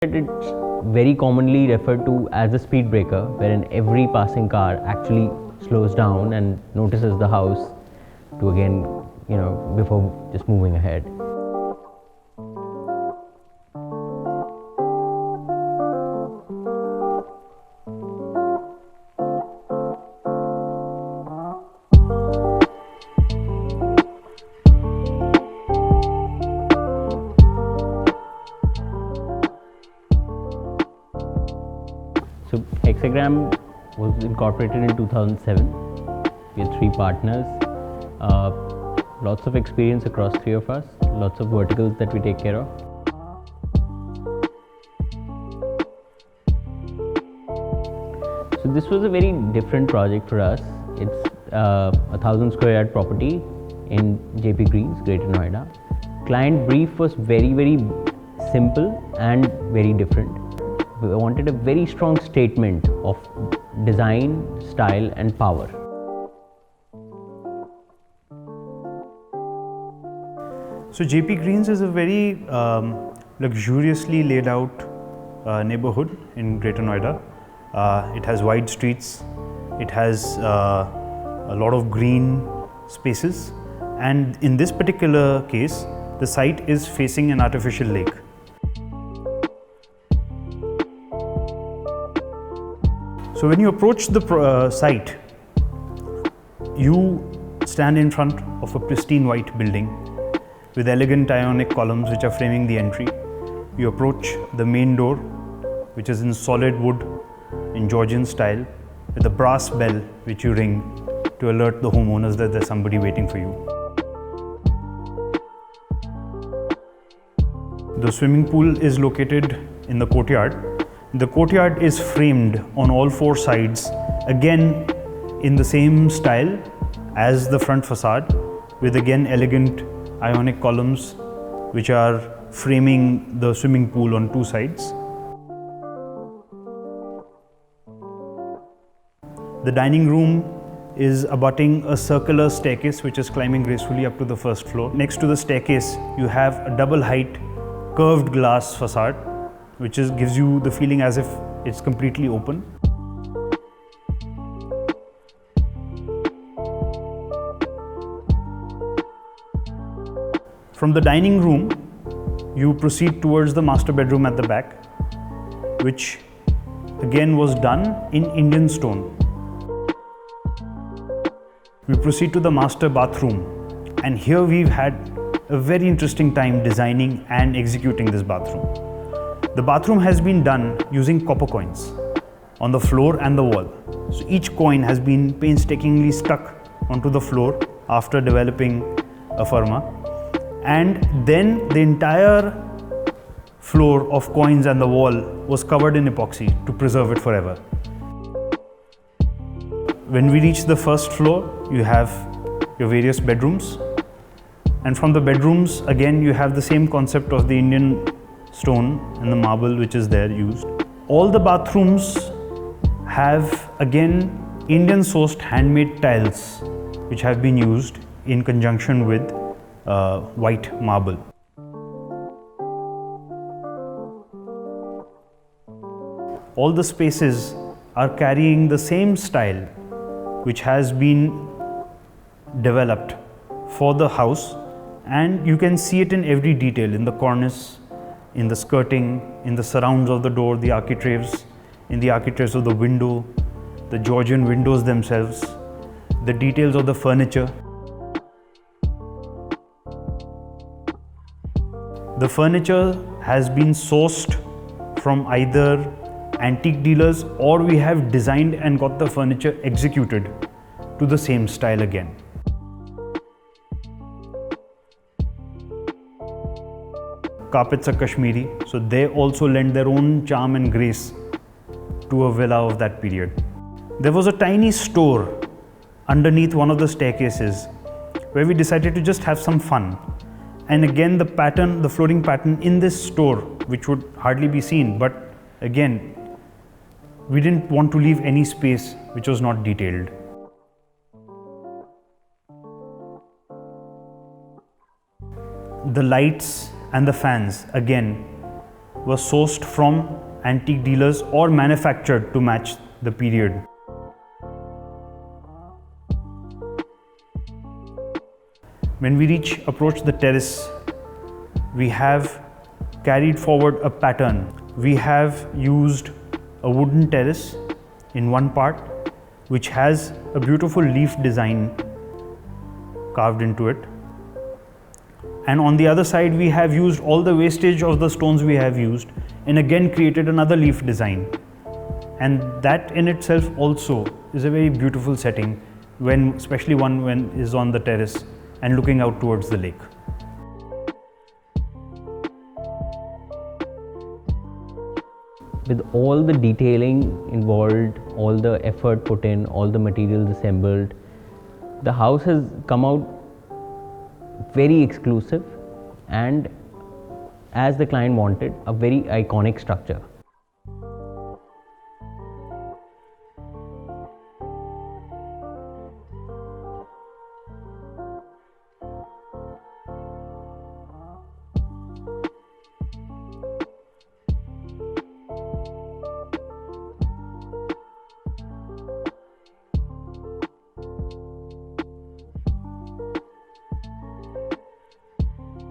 It's very commonly referred to as a speed breaker, wherein every passing car actually slows down and notices the house to again, before just moving ahead. So Hexagram was incorporated in 2007. We had 3 partners, lots of experience across 3 of us, lots of verticals that we take care of. So this was a very different project for us. It's a 1,000 square yard property in JP Greens, Greater Noida. Client brief was very, very simple and very different. We wanted a very strong statement of design, style and power. So JP Greens is a very luxuriously laid out neighborhood in Greater Noida. It has wide streets, it has a lot of green spaces, and in this particular case, the site is facing an artificial lake. So when you approach the site, you stand in front of a pristine white building with elegant ionic columns which are framing the entry. You approach the main door, which is in solid wood in Georgian style, with a brass bell which you ring to alert the homeowners that there's somebody waiting for you. The swimming pool is located in the courtyard. The courtyard is framed on all 4 sides, again in the same style as the front facade, with again elegant ionic columns which are framing the swimming pool on 2 sides. The dining room is abutting a circular staircase which is climbing gracefully up to the 1st floor. Next to the staircase, you have a double height curved glass facade, which gives you the feeling as if it's completely open. From the dining room, you proceed towards the master bedroom at the back, which again was done in Indian stone. We proceed to the master bathroom, and here we've had a very interesting time designing and executing this bathroom. The bathroom has been done using copper coins on the floor and the wall. So each coin has been painstakingly stuck onto the floor after developing a firma, and then the entire floor of coins and the wall was covered in epoxy to preserve it forever. When we reach the 1st floor, you have your various bedrooms, and from the bedrooms again you have the same concept of the Indian stone and the marble which is there used. All the bathrooms have again Indian sourced handmade tiles which have been used in conjunction with white marble. All the spaces are carrying the same style which has been developed for the house, and you can see it in every detail, in the cornice, in the skirting, in the surrounds of the door, the architraves, in the architraves of the window, the Georgian windows themselves, the details of the furniture. The furniture has been sourced from either antique dealers, or we have designed and got the furniture executed to the same style again. Carpets are Kashmiri, so they also lend their own charm and grace to a villa of that period. There was a tiny store underneath one of the staircases where we decided to just have some fun. And again, the pattern, the flooring pattern in this store, which would hardly be seen, but again, we didn't want to leave any space which was not detailed. The lights and the fans again was sourced from antique dealers or manufactured to match the period. When we approach the terrace, we have carried forward a pattern. We have used a wooden terrace in one part, which has a beautiful leaf design carved into it. And on the other side, we have used all the wastage of the stones we have used and again created another leaf design. And that in itself also is a very beautiful setting, especially when is on the terrace and looking out towards the lake. With all the detailing involved, all the effort put in, all the materials assembled, the house has come out very exclusive and, as the client wanted, a very iconic structure.